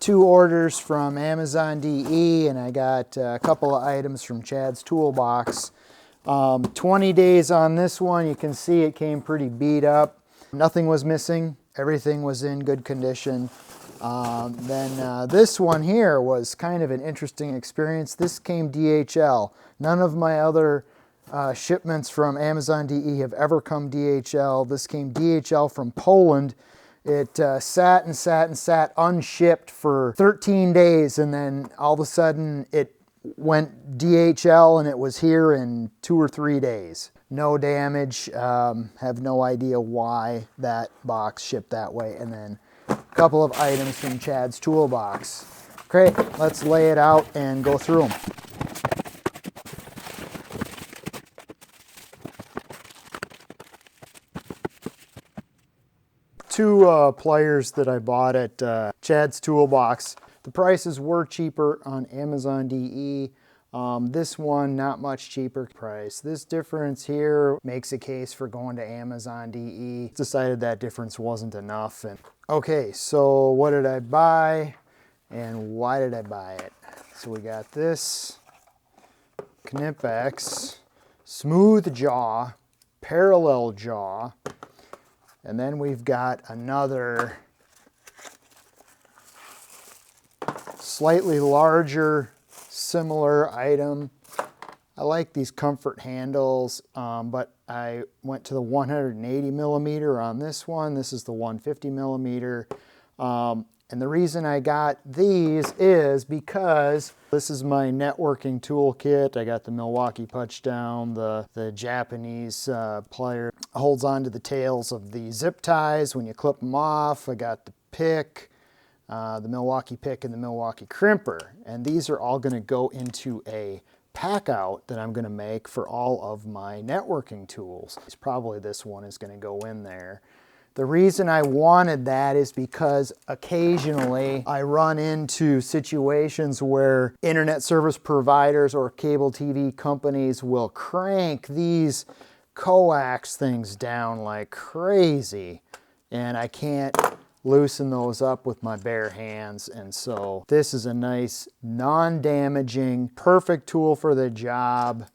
2 orders from Amazon DE, and I got a couple of items from Chad's Toolbox. 20 days on this one. You can see it came pretty beat up. Nothing was missing. Everything was in good condition. Then this one here was kind of an interesting experience. This came DHL. None of my other shipments from Amazon DE have ever come DHL. This came DHL from Poland. It sat and sat and sat unshipped for 13 days, and then all of a sudden it went DHL and it was here in 2 or 3 days. No damage. Have no idea why that box shipped that way. And then a couple of items from Chad's Toolbox. Great, let's lay it out and go through them. Two pliers that I bought at Chad's Toolbox. The prices were cheaper on Amazon DE. This one, not much cheaper price. This difference here makes a case for going to Amazon DE. Decided that difference wasn't enough. And okay, so what did I buy and why did I buy it? So we got this Knipex smooth jaw, parallel jaw, and then we've got another slightly larger, similar item. I like these comfort handles, but I went to the 180 millimeter on this one. This is the 150 millimeter. And the reason I got these is because this is my networking toolkit. I got the Milwaukee punchdown, the Japanese plier. Holds on to the tails of the zip ties when you clip them off. I got the pick, the Milwaukee pick and the Milwaukee crimper. And these are all going to go into a pack out that I'm going to make for all of my networking tools. Probably this one is going to go in there. The reason I wanted that is because occasionally I run into situations where internet service providers or cable TV companies will crank these coax things down like crazy, and I can't loosen those up with my bare hands. And so this is a nice non-damaging, perfect tool for the job,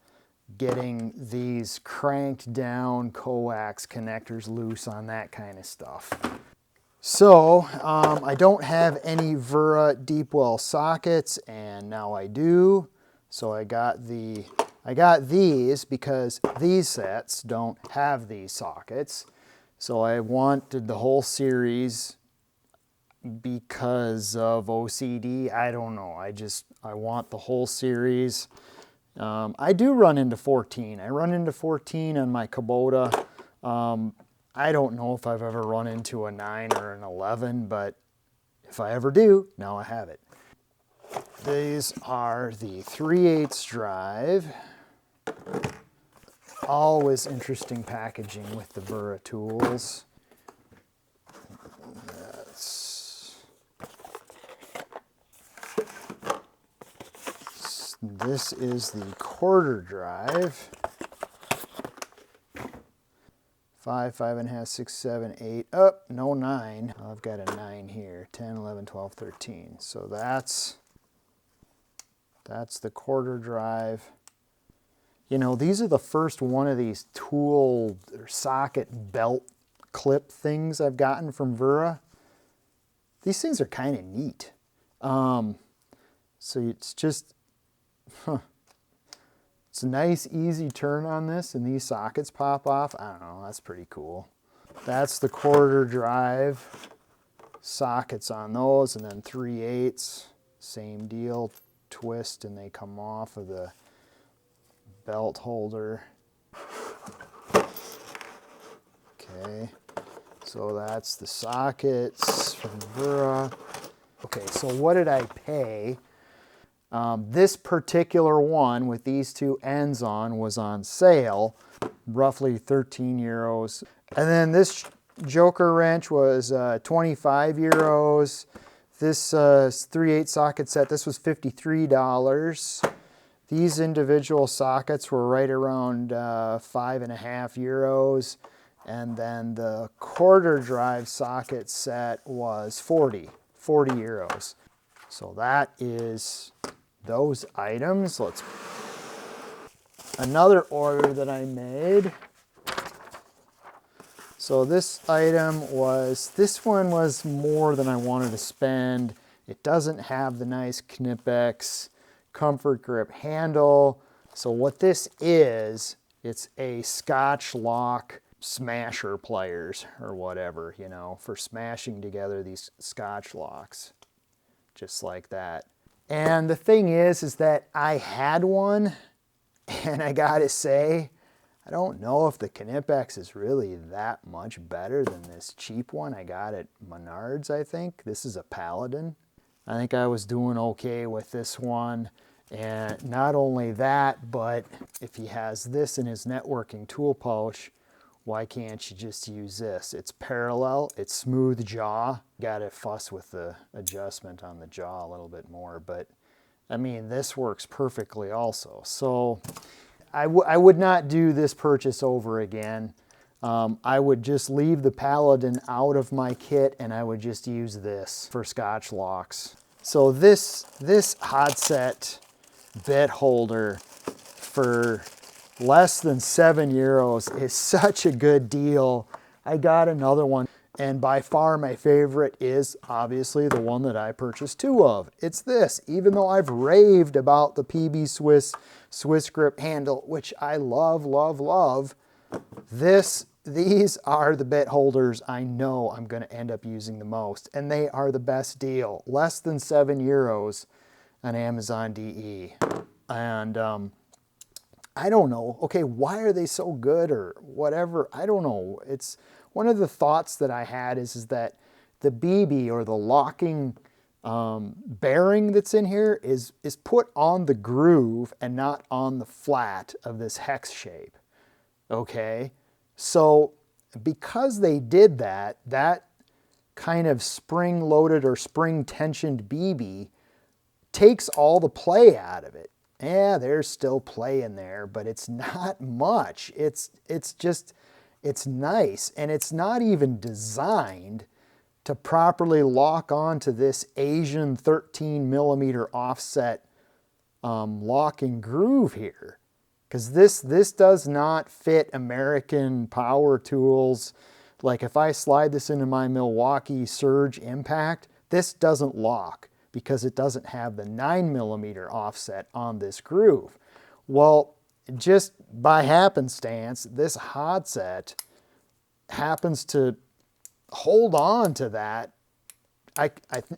getting these cranked down coax connectors loose on that kind of stuff. So I don't have any Wera deep well sockets, and now I do. So I got these because these sets don't have these sockets. So I wanted the whole series because of OCD. I don't know. I want the whole series. I do run into 14. I run into 14 on my Kubota. I don't know if I've ever run into a 9 or an 11, but if I ever do, now I have it. These are the 3/8 drive. Always interesting packaging with the Wera tools. This is the quarter drive. 5, 5.5, 6, 7, 8. Oh, no 9. I've got a 9 here. 10, 11, 12, 13. So that's the quarter drive. You know, these are the first one of these tool or socket belt clip things I've gotten from Wera. These things are kind of neat. So it's just, it's a nice, easy turn on this, and these sockets pop off. I don't know, that's pretty cool. That's the quarter drive. Sockets on those, and then 3/8, same deal. Twist, and they come off of the belt holder. Okay, so that's the sockets from Wera. Okay, so what did I pay? This particular one with these two ends on was on sale, roughly 13 euros. And then this Joker wrench was 25 euros. This 3/8 socket set, this was $53. These individual sockets were right around 5.5 euros. And then the quarter drive socket set was 40 euros. So that is those items. Another order that I made. So this item was, this one was more than I wanted to spend. It doesn't have the nice Knipex comfort grip handle. So what this is, it's a Scotch lock smasher pliers or whatever, you know, for smashing together these Scotch locks, just like that. And the thing is that I had one, and I gotta say, I don't know if the Knipex is really that much better than this cheap one I got at Menards, I think. This is a Paladin. I think I was doing okay with this one. And not only that, but if he has this in his networking tool pouch, why can't you just use this? It's parallel, it's smooth jaw. Gotta fuss with the adjustment on the jaw a little bit more, but I mean, this works perfectly also. So I would not do this purchase over again. I would just leave the Paladin out of my kit and I would just use this for Scotch locks. So this Hazet bit holder for less than €7 is such a good deal. I got another one, and by far my favorite is obviously the one that I purchased two of. It's this, even though I've raved about the PB Swiss grip handle, which I love, love, love. These are the bit holders I know I'm going to end up using the most, and they are the best deal. Less than €7 on Amazon DE. And I don't know, okay, why are they so good or whatever? I don't know. It's one of the thoughts that I had is that the BB or the locking bearing that's in here is put on the groove and not on the flat of this hex shape. Okay, so because they did that, that kind of spring-loaded or spring-tensioned BB takes all the play out of it. Yeah, there's still play in there, but it's not much. It's nice, and it's not even designed to properly lock onto this Asian 13mm offset locking groove here. Because this does not fit American power tools. Like if I slide this into my Milwaukee Surge Impact, this doesn't lock because it doesn't have the 9mm offset on this groove. Well, just by happenstance, this Hazet happens to hold on to that.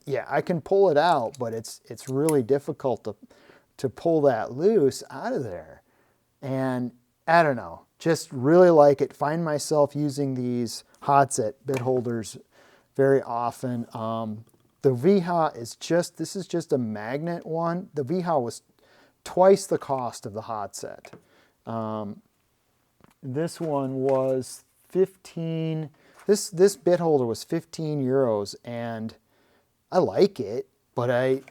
Yeah, I can pull it out, but it's really difficult to pull that loose out of there. And I don't know, just really like it. Find myself using these Hazet bit holders very often. The Wiha is this is just a magnet one. The Wiha was twice the cost of the Hazet. This one was 15, this bit holder was €15, and I like it, but I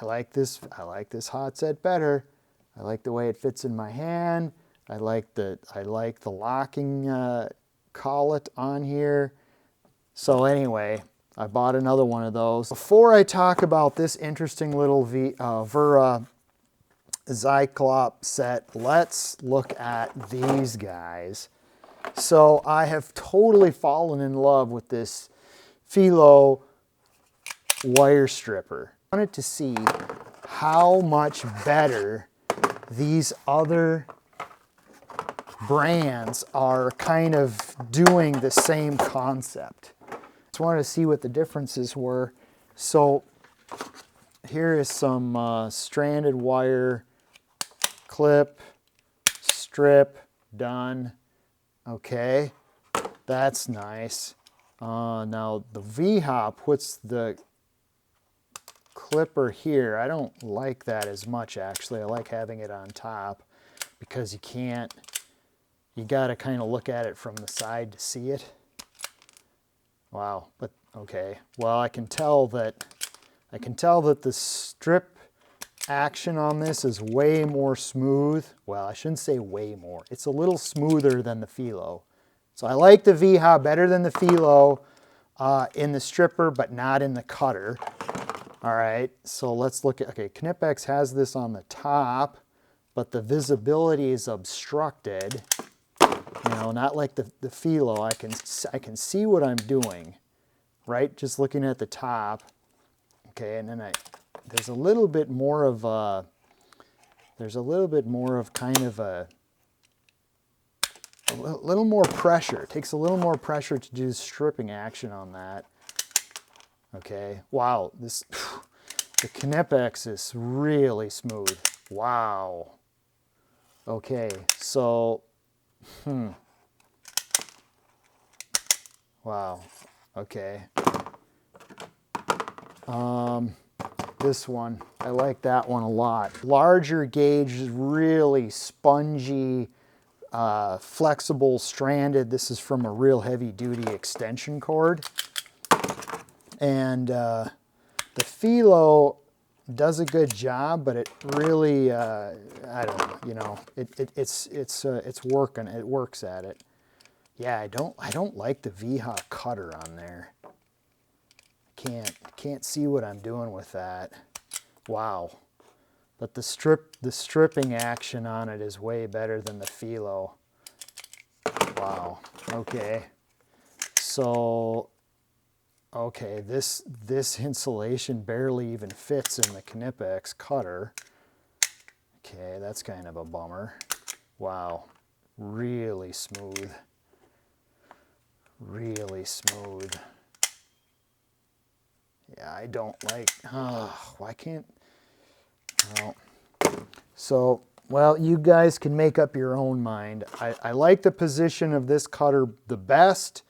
like this Hazet better. I like the way it fits in my hand. I like the locking collet on here. So anyway, I bought another one of those. Before I talk about this interesting little Wera Cyclops set, let's look at these guys. So I have totally fallen in love with this Philo wire stripper. I wanted to see how much better these other brands are kind of doing the same concept. Just wanted to see what the differences were. So here is some stranded wire clip, strip, done. Okay, that's nice. Now the Wiha puts the clipper here. I don't like that as much actually. I like having it on top because you gotta kind of look at it from the side to see it. Wow, but okay. Well, I can tell that the strip action on this is way more smooth. Well, I shouldn't say way more. It's a little smoother than the Philo. So I like the Wiha better than the Philo in the stripper, but not in the cutter. All right, so let's look at, okay, Knipex has this on the top, but the visibility is obstructed. You know, not like the Philo. I can see what I'm doing, right? Just looking at the top. Okay, and then there's a little bit more of kind of a little more pressure. It takes a little more pressure to do stripping action on that. Okay, wow, the Knipex is really smooth. Wow. Okay, so, wow, okay. This one, I like that one a lot. Larger gauge, really spongy, flexible, stranded. This is from a real heavy duty extension cord. And the Philo does a good job, but it really, I don't know, you know, it's working, it works at it. Yeah, I don't like the Wiha cutter on there. Can't see what I'm doing with that. Wow. But the stripping action on it is way better than the Philo. Wow. Okay. So, okay, this insulation barely even fits in the Knipex cutter. Okay, that's kind of a bummer. Wow. Really smooth. Really smooth. Yeah, I don't like, why can't, well, so, well, you guys can make up your own mind. I like the position of this cutter the best,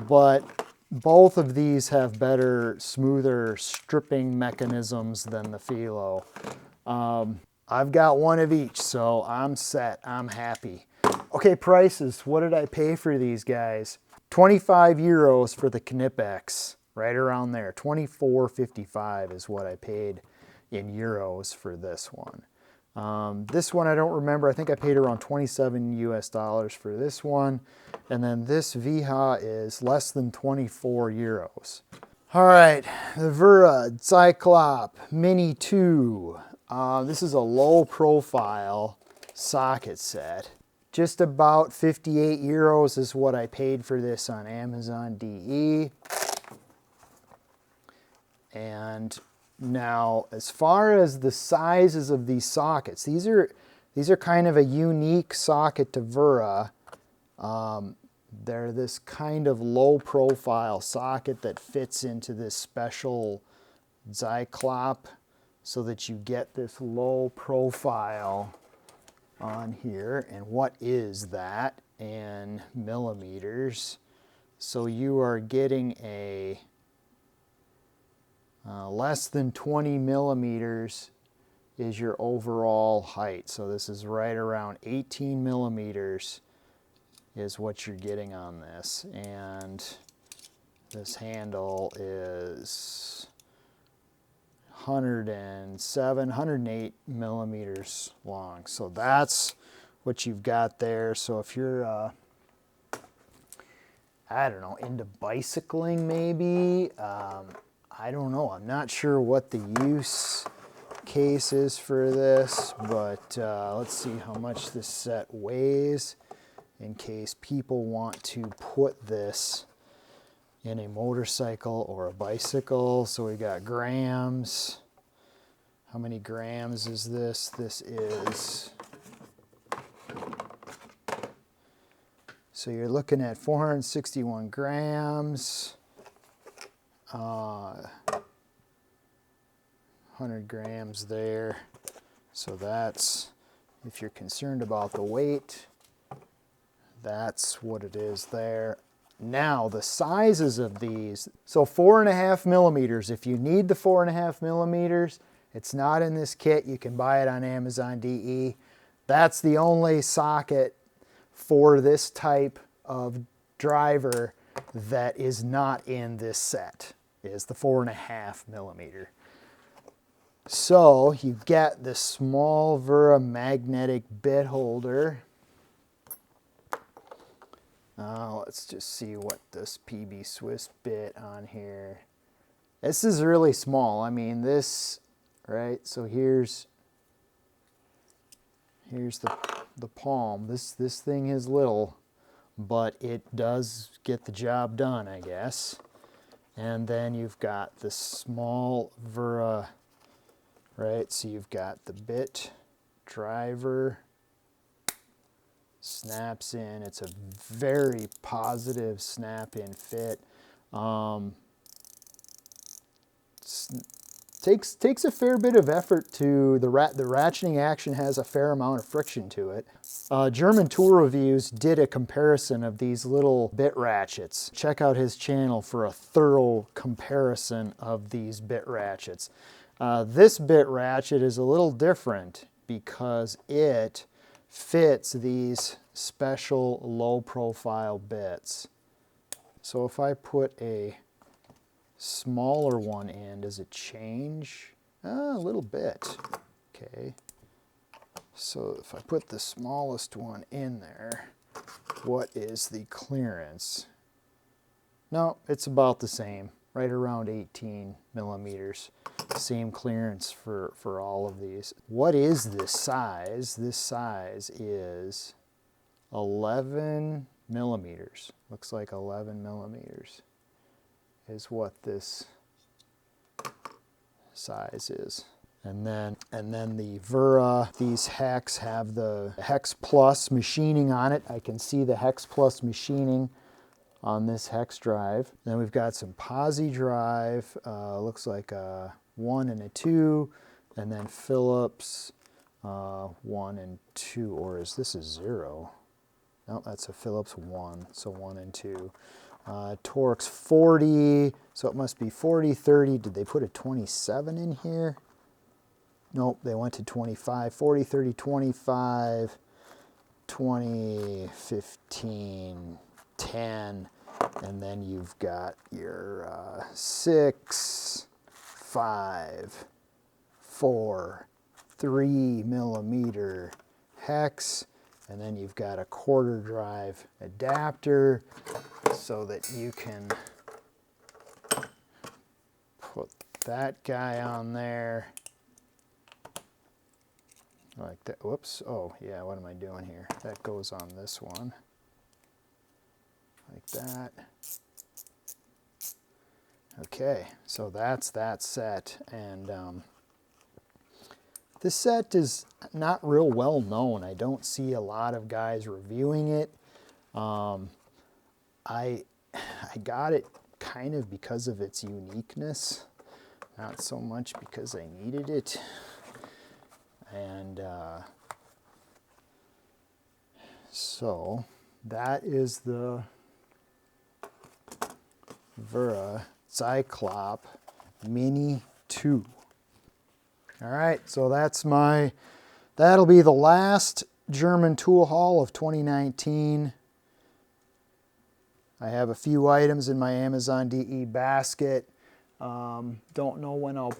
but both of these have better, smoother stripping mechanisms than the Philo. I've got one of each, so I'm set, I'm happy. Okay, prices, what did I pay for these guys? 25 euros for the Knipex. Right around there, 24.55 is what I paid in euros for this one. This one I don't remember. I think I paid around 27 US dollars for this one. And then this Wiha is less than 24 euros. All right, the Wera Cyclop Mini 2. This is a low profile socket set. Just about 58 euros is what I paid for this on Amazon DE. And now, as far as the sizes of these sockets, these are kind of a unique socket to Wera. They're this kind of low profile socket that fits into this special Cyclop so that you get this low profile on here. And what is that in millimeters? So you are getting a less than 20 millimeters is your overall height. So this is right around 18 millimeters is what you're getting on this. And this handle is 107, 108 millimeters long. So that's what you've got there. So if you're, I don't know, into bicycling maybe, I don't know. I'm not sure what the use case is for this, but let's see how much this set weighs in case people want to put this in a motorcycle or a bicycle. So we got grams. How many grams is this? This is, so you're looking at 461 grams. 100 grams there. So that's, if you're concerned about the weight, that's what it is there. Now the sizes of these, so 4.5 millimeters. If you need the 4.5 millimeters, it's not in this kit. You can buy it on Amazon DE. That's the only socket for this type of driver that is not in this set, is the 4.5 millimeter. So you get this small Wera magnetic bit holder. Let's just see what this PB Swiss bit on here This is really small. I mean, this, right? So here's the palm. This thing is little, but it does get the job done, I guess. And then you've got the small Wera, right? So you've got the bit driver, snaps in. It's a very positive snap-in fit. Takes a fair bit of effort to, the ratcheting action has a fair amount of friction to it. German Tool Reviews did a comparison of these little bit ratchets. Check out his channel for a thorough comparison of these bit ratchets. This bit ratchet is a little different because it fits these special low profile bits. So if I put a smaller one in, does it change? A little bit. Okay. So if I put the smallest one in there, what is the clearance? No, it's about the same, right around 18 millimeters. Same clearance for all of these. What is this size? This size is 11 millimeters. Looks like 11 millimeters is what this size is. And then the Wera, these hex have the Hex Plus machining on it. I can see the Hex Plus machining on this hex drive. Then we've got some posi drive, looks like a 1 and a 2, and then Phillips 1 and 2, or is this a 0? No, that's a Phillips 1, so 1 and 2. Torx 40, so it must be 40, 30. Did they put a 27 in here? Nope, they went to 25, 40, 30, 25, 20, 15, 10, and then you've got your 6, 5, 4, 3 millimeter hex, and then you've got a quarter drive adapter so that you can put that guy on there like that. Whoops, oh yeah, what am I doing here? That goes on this one like that. Okay, so that's that set, and this set is not real well known. I don't see a lot of guys reviewing it. I got it kind of because of its uniqueness, not so much because I needed it. And so that is the Wera Cyclop Mini 2. All right, so that'll be the last German tool haul of 2019. I have a few items in my Amazon DE basket. Don't know when I'll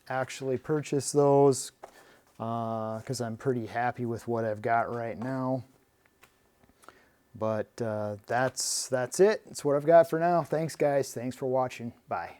actually purchase those because I'm pretty happy with what I've got right now. But that's it. That's what I've got for now. Thanks, guys. Thanks for watching. Bye.